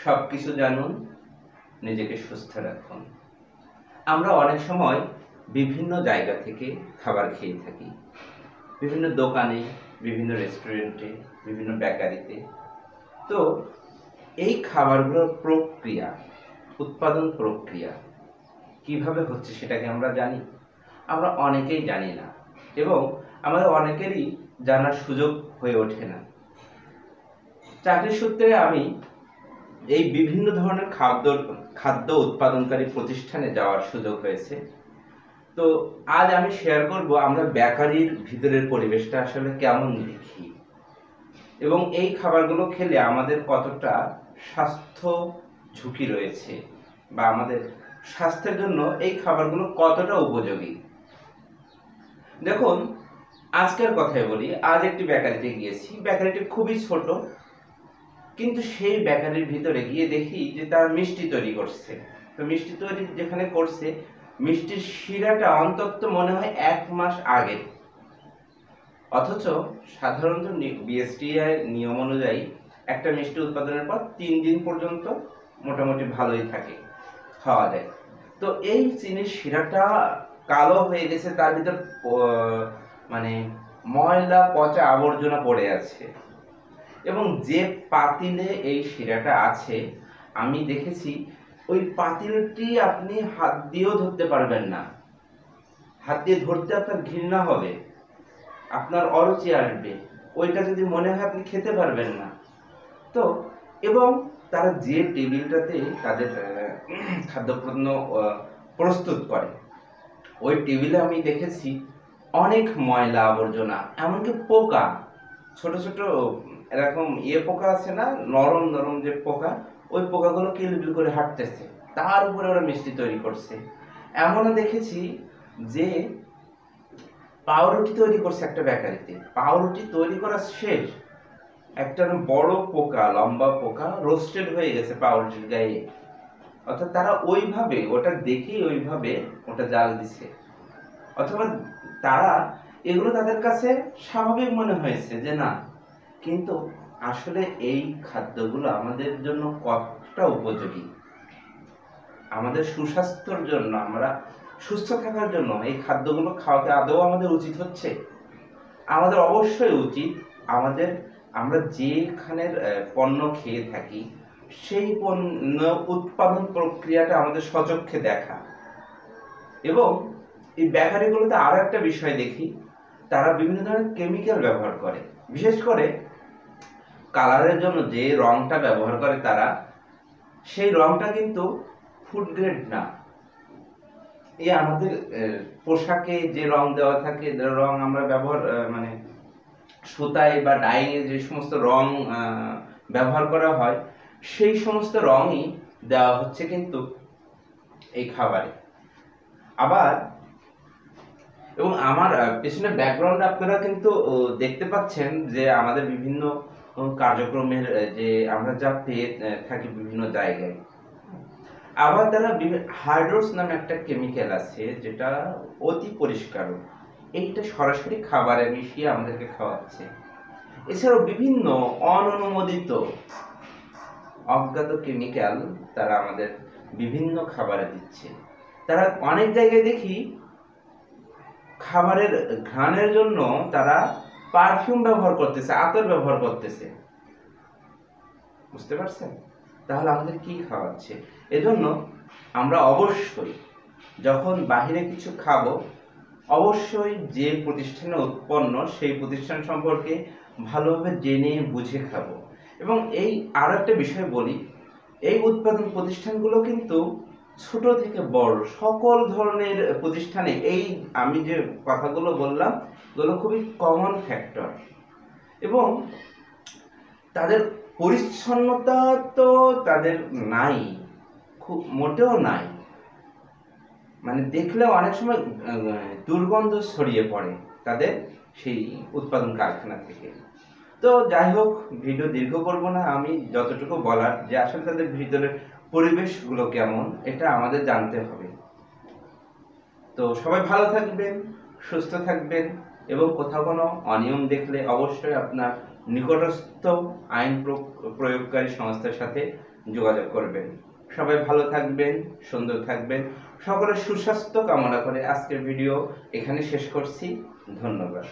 সবকিছু জানুন, নিজেকে সুস্থ রাখুন। আমরা অনেক সময় বিভিন্ন জায়গা থেকে খাবার খেয়ে থাকি, বিভিন্ন দোকানে, বিভিন্ন রেস্টুরেন্টে, বিভিন্ন বেকারিতে। তো এই খাবারগুলোর প্রক্রিয়া, উৎপাদন প্রক্রিয়া কিভাবে হচ্ছে সেটাকে আমরা জানি? আমরা অনেকেই জানি না, এবং আমাদের অনেকেরই জানার সুযোগ হয়ে ওঠে না। চাকরি সূত্রে আমি এই বিভিন্ন ধরনের খাদ্য উৎপাদনকারী প্রতিষ্ঠানে যাওয়ার সুযোগ হয়েছে। তো আজ আমি শেয়ার করব আমরা বেকারির ভিতরের পরিবেশটা আসলে কেমন দেখি, এবং এই খাবারগুলো খেলে আমাদের কতটা স্বাস্থ্য ঝুঁকি রয়েছে, বা আমাদের স্বাস্থ্যের জন্য এই খাবারগুলো কতটা উপযোগী। দেখুন, আজকের কথাই বলি। আজ একটি বেকারিতে গিয়েছি। বেকারিটি খুবই ছোট, কিন্তু সেই বেকারির ভিতরে গিয়ে দেখি যে তারা মিষ্টি তৈরি করছে। তো মিষ্টি তৈরি যেখানে করছে, মিষ্টির শিরাটা অন্তত মনে হয় 1 মাস আগে। অথচ সাধারণত বিএসটিআই নিয়ম অনুযায়ী একটা মিষ্টি উৎপাদনের পর 3 দিন পর্যন্ত মোটামুটি ভালোই থাকে, খাওয়া যায়। তো এই চিনির শিরাটা কালো হয়ে গেছে, তার ভিতর মানে ময়লা পচা আবর্জনা পড়ে আছে। এবং যে পাতিলে এই শিরাটা আছে, আমি দেখেছি ওই পাতিলটি আপনি হাত দিয়েও ধরতে পারবেন না। হাত দিয়ে ধরতে আপনার ঘৃণা হবে, আপনার অরুচি আসবে, ওইটা যদি মনে হয় আপনি খেতে পারবেন না। তো এবং তারা যে টেবিলটাতে তাদের খাদ্যপণ্য প্রস্তুত করে, ওই টেবিলে আমি দেখেছি অনেক ময়লা আবর্জনা, এমনকি পোকা, ছোট ছোট এরকম পোকা আছে না, নরম নরম যে পোকা, ওই পোকাগুলো কিলবিল করে হাঁটতেছে। তার উপরে ওরা মিষ্টি তৈরি করছে। এমনও দেখেছি যে পাউরুটি তৈরি করছে একটা বেকারিতে। পাউরুটি তৈরি করা শেষ, একটা বড় পোকা, লম্বা পোকা রোস্টেড হয়ে গেছে পাউরুটির গায়ে। অর্থাৎ তারা ওইভাবে ওটা দেখেই ওইভাবে ওটা জাল দিছে, অথবা তারা এগুলো তাদের কাছে স্বাভাবিক মনে হয়েছে যে না। কিন্তু আসলে এই খাদ্যগুলো আমাদের জন্য কতটা উপযোগী, আমাদের সুস্বাস্থ্যের জন্য, আমরা সুস্থ থাকার জন্য এই খাদ্যগুলো খাওয়াতে আদৌ আমাদের উচিত হচ্ছে? আমাদের অবশ্যই উচিত। আমরা যেখানের পণ্য খেয়ে থাকি, সেই পণ্য উৎপাদন প্রক্রিয়াটা আমাদের সচক্ষে দেখা। এবং এই বেকারিগুলোতে আরো একটা বিষয় দেখি, তারা বিভিন্ন ধরনের কেমিক্যাল ব্যবহার করে। বিশেষ করে কালারের জন্য যে রংটা ব্যবহার করে তারা, সেই রংটা কিন্তু ফুড গ্রেড না। আমাদের পোশাকে যে রং দেওয়া থাকে, রং আমরা ব্যবহার মানে সুতায় বা ডাইং এ যে সমস্ত রং ব্যবহার করা হয়, সেই সমস্ত রঙই দেওয়া হচ্ছে কিন্তু এই খাবারে। আবার এবং আমার পেছনে ব্যাকগ্রাউন্ডে আপনারা কিন্তু দেখতে পাচ্ছেন যে আমাদের বিভিন্ন কার্যক্রমের যে আমরা যা পেয়ে থাকি বিভিন্ন জায়গায়। আবার তারা হাইড্রোস নামে একটা কেমিক্যাল আছে, যেটা অতি পরিষ্কার, এইটা সরাসরি খাবারে মিশিয়ে আমাদেরকে খাওয়াচ্ছে। এছাড়াও বিভিন্ন অননুমোদিত অজ্ঞাত কেমিক্যাল তারা আমাদের বিভিন্ন খাবারে দিচ্ছে। তারা অনেক জায়গায় দেখি খাবারের ঘ্রাণের জন্য তারা পারফিউম ব্যবহার করতেছে, আতর ব্যবহার করতেছে। বুঝতে পারছেন? তাহলে আমাদের কি খাওয়াচ্ছে? এজন্য আমরা অবশ্যই যখন বাহিরে কিছু খাবো, অবশ্যই যে প্রতিষ্ঠানে উৎপন্ন সেই প্রতিষ্ঠান সম্পর্কে ভালোভাবে জেনে বুঝে খাবো। এবং এই আরো একটা বিষয় বলি, এই উৎপাদন প্রতিষ্ঠানগুলো কিন্তু ছোট থেকে বড় সকল ধরনের প্রতিষ্ঠানে, এই আমি যে কথাগুলো বললাম এগুলো খুবই কমন ফ্যাক্টর। এবং তাদের পরিচ্ছন্নতা তো তাদের নাই, খুব মোটেও নাই। মানে দেখলে অনেক সময় দুর্গন্ধ ছড়িয়ে পড়ে তাদের সেই উৎপাদন কারখানা থেকে। তো যাই হোক, ভিডিও দীর্ঘ করব না। আমি যতটুকু বলার যে আসলে তাদের ভিতরের পরিবেশগুলো কেমন, এটা আমাদের জানতে হবে। তো সবাই ভালো থাকবেন, সুস্থ থাকবেন, এবং কোথাও কোনো অনিয়ম দেখলে অবশ্যই আপনার নিকটস্থ আইন প্রয়োগকারী সংস্থার সাথে যোগাযোগ করবেন। সবাই ভালো থাকবেন, সুন্দর থাকবেন। সকলের সুস্বাস্থ্য কামনা করে আজকের ভিডিও এখানে শেষ করছি। ধন্যবাদ।